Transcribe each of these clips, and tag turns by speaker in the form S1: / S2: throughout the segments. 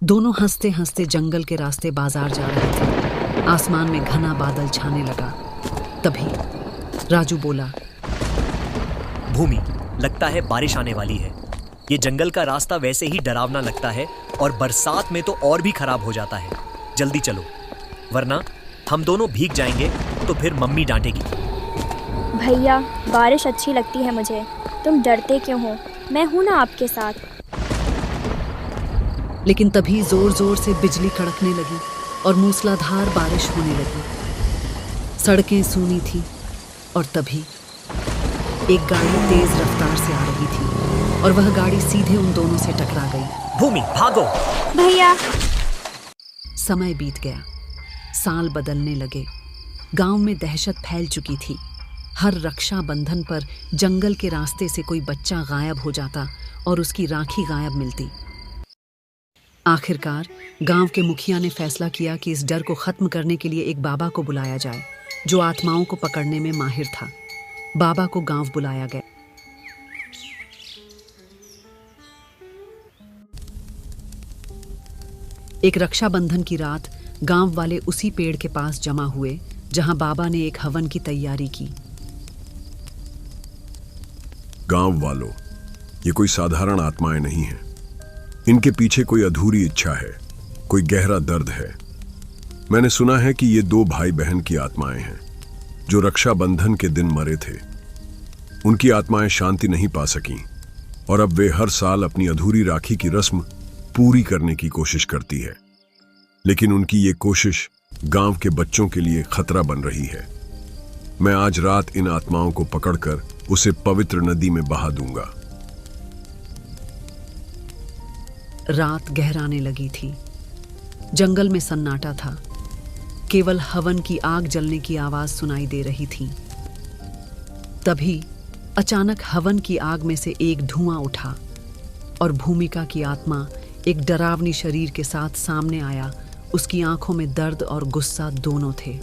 S1: दोनों हंसते हंसते जंगल के रास्ते बाजार जा रहे थे। आसमान में घना बादल छाने लगा। तभी राजू बोला,
S2: भूमि, लगता है बारिश आने वाली है। ये जंगल का रास्ता वैसे ही डरावना लगता है और बरसात में तो और भी खराब हो जाता है। जल्दी चलो, वरना हम दोनों भीग जाएंगे तो फिर मम्मी डांटेगी।
S3: भैया, बारिश अच्छी लगती है मुझे। तुम डरते क्यों हो? मैं हूं ना आपके साथ।
S1: लेकिन तभी जोर जोर से बिजली कड़कने लगी और मूसलाधार बारिश होने लगी। सड़कें सूनी थी और तभी एक गाड़ी तेज रफ्तार से आ रही थी और वह गाड़ी सीधे उन दोनों से टकरा गई।
S2: भूमि, भागो!
S3: भैया!
S1: समय बीत गया, साल बदलने लगे। गांव में दहशत फैल चुकी थी। हर रक्षाबंधन पर जंगल के रास्ते से कोई बच्चा गायब हो जाता और उसकी राखी गायब मिलती। आखिरकार गांव के मुखिया ने फैसला किया कि इस डर को खत्म करने के लिए एक बाबा को बुलाया जाए, जो आत्माओं को पकड़ने में माहिर था। बाबा को गांव बुलाया गया। एक रक्षाबंधन की रात गांव वाले उसी पेड़ के पास जमा हुए जहां बाबा ने एक हवन की तैयारी की।
S4: गांव वालों, ये कोई साधारण आत्माएं नहीं हैं। इनके पीछे कोई अधूरी इच्छा है, कोई गहरा दर्द है। मैंने सुना है कि ये दो भाई बहन की आत्माएं हैं जो रक्षाबंधन के दिन मरे थे। उनकी आत्माएं शांति नहीं पा सकीं और अब वे हर साल अपनी अधूरी राखी की रस्म पूरी करने की कोशिश करती है। लेकिन उनकी ये कोशिश गांव के बच्चों के लिए खतरा बन रही है। मैं आज रात इन आत्माओं को पकड़कर उसे पवित्र नदी में बहा दूंगा।
S1: रात गहराने लगी थी। जंगल में सन्नाटा था। केवल हवन की आग जलने की आवाज सुनाई दे रही थी। तभी अचानक हवन की आग में से एक धुआं उठा और भूमिका की आत्मा एक डरावनी शरीर के साथ सामने आया। उसकी आंखों में दर्द और गुस्सा दोनों थे।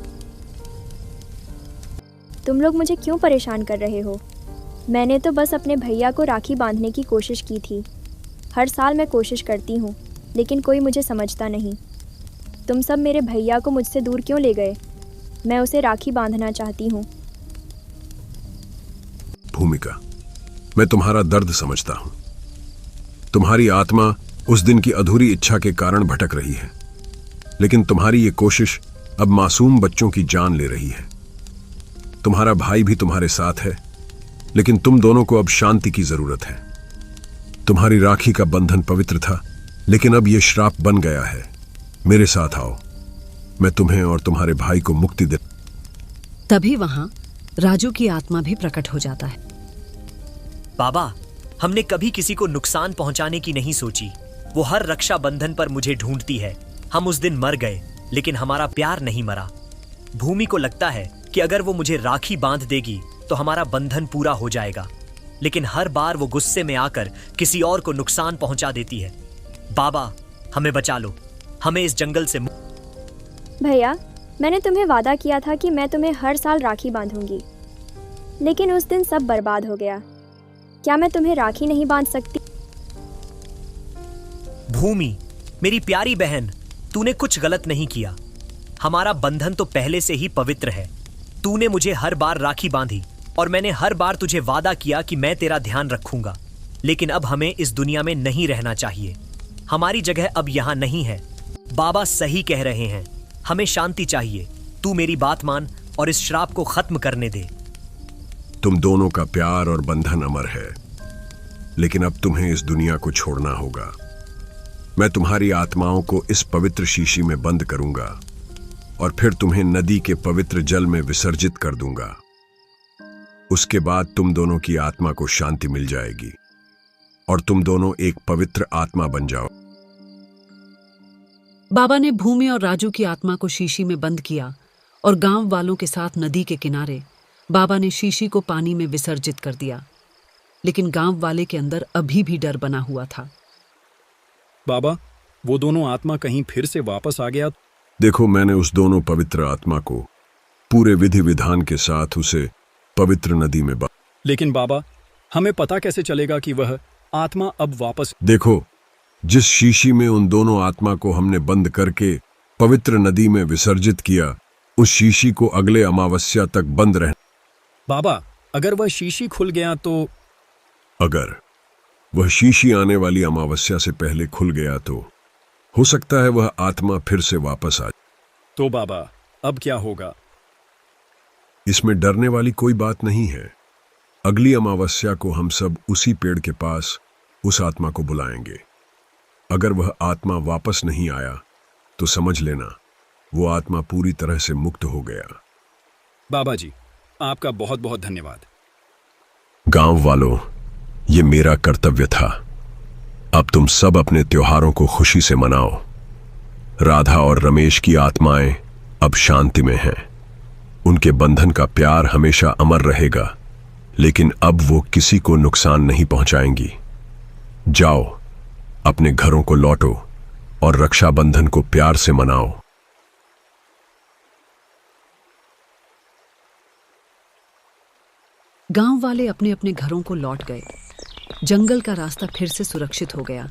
S3: तुम लोग मुझे क्यों परेशान कर रहे हो? मैंने तो बस अपने भैया को राखी बांधने की कोशिश की थी। हर साल मैं कोशिश करती हूँ, लेकिन कोई मुझे समझता नहीं। तुम सब मेरे भैया को मुझसे दूर क्यों ले गए? मैं उसे राखी बांधना चाहती हूँ।
S4: भूमिका, मैं तुम्हारा दर्द समझता हूं। तुम्हारी आत्मा उस दिन की अधूरी इच्छा के कारण भटक रही है, लेकिन तुम्हारी ये कोशिश अब मासूम बच्चों की जान ले रही है। तुम्हारा भाई भी तुम्हारे साथ है, लेकिन तुम दोनों को अब शांति की जरूरत है। तुम्हारी राखी का बंधन पवित्र था, लेकिन अब यह श्राप बन गया है। मेरे साथ आओ, मैं तुम्हें और तुम्हारे भाई को मुक्ति दे।
S1: तभी वहां राजू की आत्मा भी प्रकट हो जाता है।
S2: बाबा, हमने कभी किसी को नुकसान पहुंचाने की नहीं सोची। वो हर रक्षाबंधन पर मुझे ढूंढती है। हम उस दिन मर गए, लेकिन हमारा प्यार नहीं मरा। भूमि को लगता है कि अगर वो मुझे राखी बांध देगी तो हमारा बंधन पूरा हो जाएगा, लेकिन हर बार वो गुस्से में आकर किसी और को नुकसान पहुंचा देती है। बाबा, हमें बचा लो, हमें इस जंगल से।
S3: भैया, मैंने तुम्हें वादा किया था कि मैं तुम्हें हर साल राखी बांधूंगी, लेकिन उस दिन सब बर्बाद हो गया। क्या मैं तुम्हें राखी नहीं बांध सकती?
S2: भूमि, मेरी प्यारी बहन, तूने कुछ गलत नहीं किया। हमारा बंधन तो पहले से ही पवित्र है। तूने मुझे हर बार राखी बांधी और मैंने हर बार तुझे वादा किया कि मैं तेरा ध्यान रखूंगा। लेकिन अब हमें इस दुनिया में नहीं रहना चाहिए। हमारी जगह अब यहां नहीं है। बाबा सही कह रहे हैं, हमें शांति चाहिए। तू मेरी बात मान और इस श्राप को खत्म करने दे।
S4: तुम दोनों का प्यार और बंधन अमर है, लेकिन अब तुम्हें इस दुनिया को छोड़ना होगा। मैं तुम्हारी आत्माओं को इस पवित्र शीशी में बंद करूंगा और फिर तुम्हें नदी के पवित्र जल में विसर्जित कर दूंगा। उसके बाद तुम दोनों की आत्मा को शांति मिल जाएगी और तुम दोनों एक पवित्र आत्मा बन जाओ।
S1: बाबा ने भूमि और राजू की आत्मा को शीशी में बंद किया और गांव वालों के साथ नदी के किनारे बाबा ने शीशी को पानी में विसर्जित कर दिया। लेकिन गांव वाले के अंदर अभी भी डर बना हुआ था।
S5: बाबा, वो दोनों आत्मा कहीं फिर से वापस आ गया?
S4: देखो, मैंने उस दोनों पवित्र आत्मा को पूरे विधि विधान के साथ उसे पवित्र नदी में
S5: लेकिन बाबा, हमें पता कैसे चलेगा कि वह आत्मा अब वापस?
S4: देखो, जिस शीशी में उन दोनों आत्मा को हमने बंद करके पवित्र नदी में विसर्जित किया, उस शीशी को अगले अमावस्या तक बंद रहना।
S5: बाबा, अगर वह शीशी खुल गया तो?
S4: अगर वह शीशी आने वाली अमावस्या से पहले खुल गया तो हो सकता है वह आत्मा फिर से वापस आ।
S5: तो बाबा, अब क्या होगा?
S4: इसमें डरने वाली कोई बात नहीं है। अगली अमावस्या को हम सब उसी पेड़ के पास उस आत्मा को बुलाएंगे। अगर वह आत्मा वापस नहीं आया तो समझ लेना वो आत्मा पूरी तरह से मुक्त हो गया।
S5: बाबा जी, आपका बहुत बहुत धन्यवाद।
S4: गांव वालों, ये मेरा कर्तव्य था। अब तुम सब अपने त्योहारों को खुशी से मनाओ। राधा और रमेश की आत्माएं अब शांति में हैं। उनके बंधन का प्यार हमेशा अमर रहेगा, लेकिन अब वो किसी को नुकसान नहीं पहुंचाएंगी। जाओ, अपने घरों को लौटो और रक्षाबंधन को प्यार से मनाओ।
S1: गांव वाले अपने अपने घरों को लौट गए। जंगल का रास्ता फिर से सुरक्षित हो गया।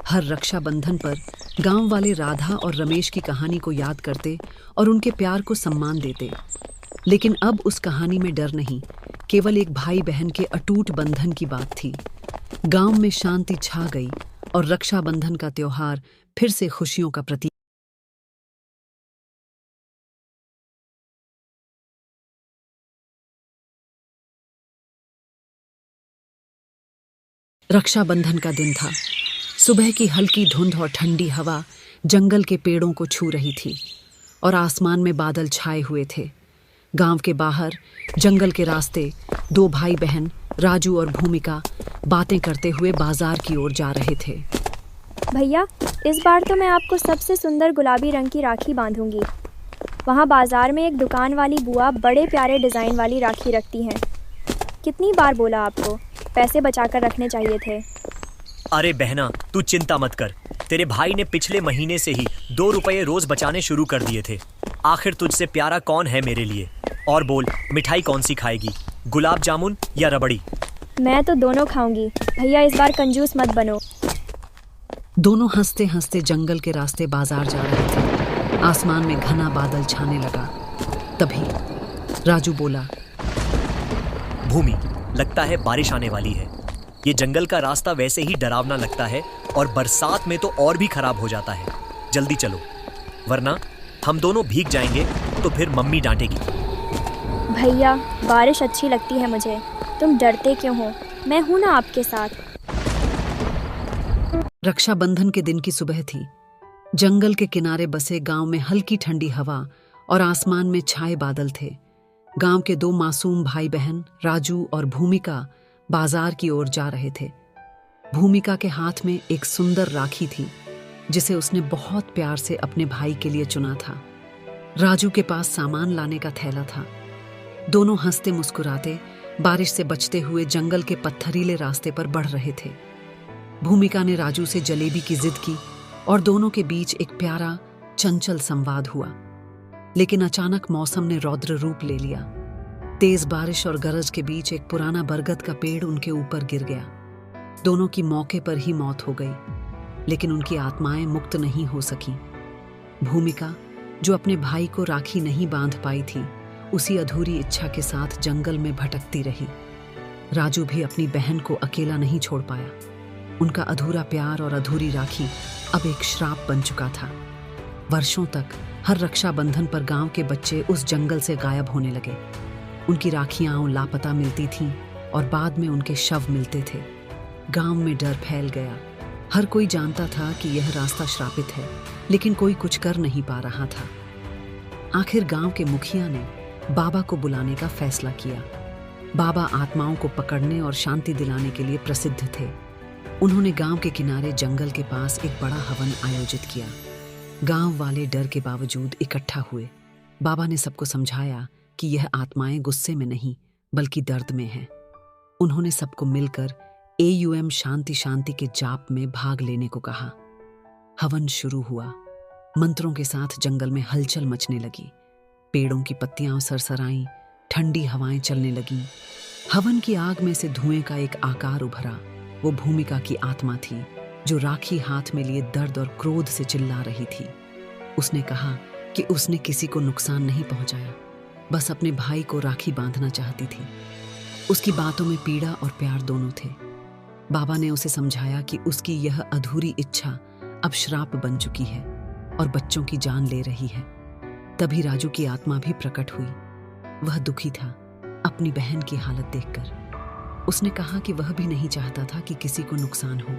S1: हर रक्षाबंधन पर गांव वाले राधा और रमेश की कहानी को याद करते और उनके प्यार को सम्मान देते। लेकिन अब उस कहानी में डर नहीं, केवल एक भाई बहन के अटूट बंधन की बात थी। गांव में शांति छा गई और रक्षाबंधन का त्योहार फिर से खुशियों का प्रतीक। रक्षाबंधन का दिन था। सुबह की हल्की धुंध और ठंडी हवा जंगल के पेड़ों को छू रही थी और आसमान में बादल छाए हुए थे। गांव के बाहर जंगल के रास्ते दो भाई बहन राजू और भूमिका बातें करते हुए बाजार की ओर जा रहे थे।
S3: भैया, इस बार तो मैं आपको सबसे सुंदर गुलाबी रंग की राखी बांधूंगी। वहाँ बाजार में एक दुकान वाली बुआ बड़े प्यारे डिज़ाइन वाली राखी रखती हैं। कितनी बार बोला आपको, पैसे बचाकर रखने चाहिए थे।
S2: अरे बहना, तू चिंता मत कर। तेरे भाई ने पिछले महीने से ही 2 रुपये रोज बचाने शुरू कर दिए थे। आखिर तुझसे प्यारा कौन है मेरे लिए? और बोल, मिठाई कौन सी खाएगी, गुलाब जामुन या रबड़ी?
S3: मैं तो दोनों खाऊंगी। भैया, इस बार कंजूस मत बनो।
S1: दोनों हंसते हंसते जंगल के रास्ते बाजार जा रहे थे। आसमान में घना बादल छाने लगा। तभी राजू बोला,
S2: भूमि, लगता है बारिश आने वाली है। ये जंगल का रास्ता वैसे ही डरावना लगता है और बरसात में तो और भी खराब हो जाता है। जल्दी चलो, वरना हम दोनों भीग जाएंगे तो फिर मम्मी डांटेगी।
S3: भैया, बारिश अच्छी लगती है मुझे। तुम डरते क्यों हो? मैं हूं ना आपके साथ।
S1: रक्षाबंधन के दिन की सुबह थी। जंगल के किनारे बसे गांव में हल्की ठंडी हवा और आसमान में छाए बादल थे। गांव के 2 मासूम भाई बहन राजू और भूमिका बाजार की ओर जा रहे थे। भूमिका के हाथ में एक सुंदर राखी थी जिसे उसने बहुत प्यार से अपने भाई के लिए चुना था। राजू के पास सामान लाने का थैला था। दोनों हंसते मुस्कुराते बारिश से बचते हुए जंगल के पत्थरीले रास्ते पर बढ़ रहे थे। भूमिका ने राजू से जलेबी की जिद की और दोनों के बीच एक प्यारा चंचल संवाद हुआ। लेकिन अचानक मौसम ने रौद्र रूप ले लिया। तेज बारिश और गरज के बीच एक पुराना बरगद का पेड़ उनके ऊपर गिर गया। दोनों की मौके पर ही मौत हो गई, लेकिन उनकी आत्माएं मुक्त नहीं हो सकी। भूमिका, जो अपने भाई को राखी नहीं बांध पाई थी, उसी अधूरी इच्छा के साथ जंगल में भटकती रही। राजू भी अपनी बहन को अकेला नहीं छोड़ पाया। उनका अधूरा प्यार और अधूरी राखी अब एक श्राप बन चुका था। वर्षों तक हर रक्षाबंधन पर गांव के बच्चे उस जंगल से गायब होने लगे। उनकी राखियां लापता मिलती थीं और बाद में उनके शव मिलते थे। गांव में डर फैल गया। हर कोई जानता था कि यह रास्ता श्रापित है, लेकिन कोई कुछ कर नहीं पा रहा था। आखिर गांव के मुखिया ने बाबा को बुलाने का फैसला किया। बाबा आत्माओं को पकड़ने और शांति दिलाने के लिए प्रसिद्ध थे। उन्होंने गांव के किनारे जंगल के पास एक बड़ा हवन आयोजित किया। गांव वाले डर के बावजूद इकट्ठा हुए। बाबा ने सबको समझाया कि यह आत्माएं गुस्से में नहीं बल्कि दर्द में हैं। उन्होंने सबको मिलकर AUM शांति शांति के जाप में भाग लेने को कहा। हवन शुरू हुआ। मंत्रों के साथ जंगल में हलचल मचने लगी। पेड़ों की पत्तियां सरसराईं, ठंडी हवाएं चलने लगीं। हवन की आग में से धुएं का एक आकार उभरा। वो भूमिका की आत्मा थी। जो राखी हाथ में लिए दर्द और क्रोध से चिल्ला रही थी। उसने कहा कि उसने किसी को नुकसान नहीं पहुंचाया, बस अपने भाई को राखी बांधना चाहती थी। उसकी बातों में पीड़ा और प्यार दोनों थे। बाबा ने उसे समझाया कि उसकी यह अधूरी इच्छा अब श्राप बन चुकी है और बच्चों की जान ले रही है। तभी राजू की आत्मा भी प्रकट हुई। वह दुखी था अपनी बहन की हालत देखकर। उसने कहा कि वह भी नहीं चाहता था कि किसी को नुकसान हो,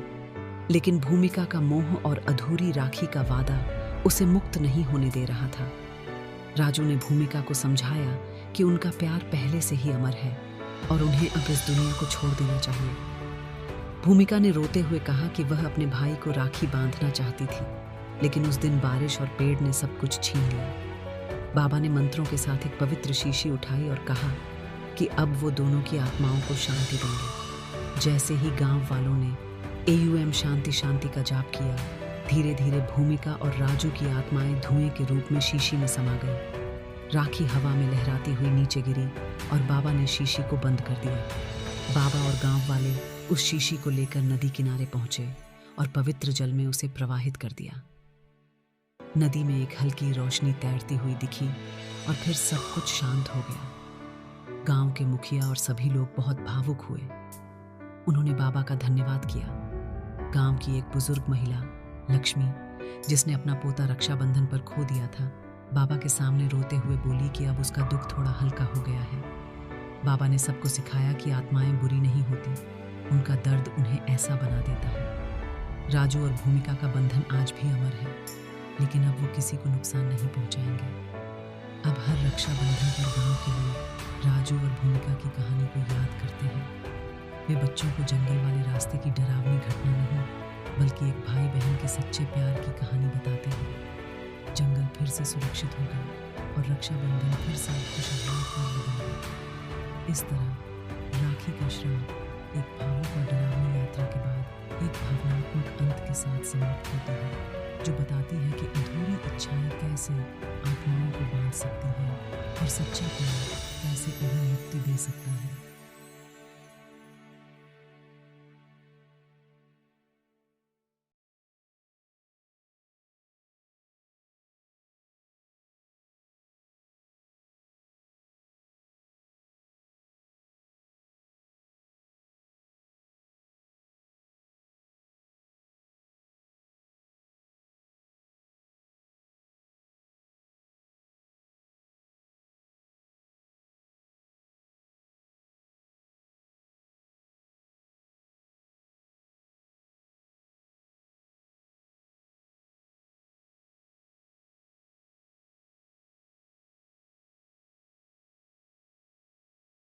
S1: लेकिन भूमिका का मोह और अधूरी राखी का वादा उसे मुक्त नहीं होने दे रहा था। राजू ने भूमिका को समझाया कि उनका प्यार पहले से ही अमर है और उन्हें अब इस दुनिया को छोड़ देना चाहिए। भूमिका ने रोते हुए कहा कि वह अपने भाई को राखी बांधना चाहती थी, लेकिन उस दिन बारिश और पेड़ ने सब कुछ छीन लिया। बाबा ने मंत्रों के साथ एक पवित्र शीशी उठाई और कहा कि अब वो दोनों की आत्माओं को शांति देंगे। जैसे ही गांव वालों ने AUM शांति शांति का जाप किया, धीरे धीरे भूमिका और राजू की आत्माएं धुएं के रूप में शीशी में समा गई। राखी हवा में लहराती हुई नीचे गिरी और बाबा ने शीशी को बंद कर दिया। बाबा और गांव वाले उस शीशी को लेकर नदी किनारे पहुंचे और पवित्र जल में उसे प्रवाहित कर दिया। नदी में एक हल्की रोशनी तैरती हुई दिखी और फिर सब कुछ शांत हो गया। गांव के मुखिया और सभी लोग बहुत भावुक हुए। उन्होंने बाबा का धन्यवाद किया। गांव की एक बुजुर्ग महिला लक्ष्मी, जिसने अपना पोता रक्षाबंधन पर खो दिया था, बाबा के सामने रोते हुए बोली कि अब उसका दुख थोड़ा हल्का हो गया है। बाबा ने सबको सिखाया कि आत्माएं बुरी नहीं होती, उनका दर्द उन्हें ऐसा बना देता है। राजू और भूमिका का बंधन आज भी अमर है, लेकिन अब वो किसी को नुकसान नहीं पहुंचाएंगे। अब हर रक्षाबंधन पर गांव के लोग राजू और भूमिका की कहानी को याद करते हैं। वे बच्चों को जंगल वाले रास्ते की डरावनी घटना नहीं, बल्कि एक भाई बहन के सच्चे प्यार की कहानी बताते हैं। जंगल फिर से सुरक्षित हो गया और रक्षाबंधन फिर से एक खुशहाल पर्व बन गया। इस तरह राखी का श्राप एक भावुक और डरावनी यात्रा के बाद एक भावनात्मक अंत के साथ समाप्त होती है, जो बताती है कि अधूरी इच्छाएं कैसे आत्माओं को बांध सकती हैं और सच्चा प्यार कैसे उन्हें मुक्ति दे सकता है।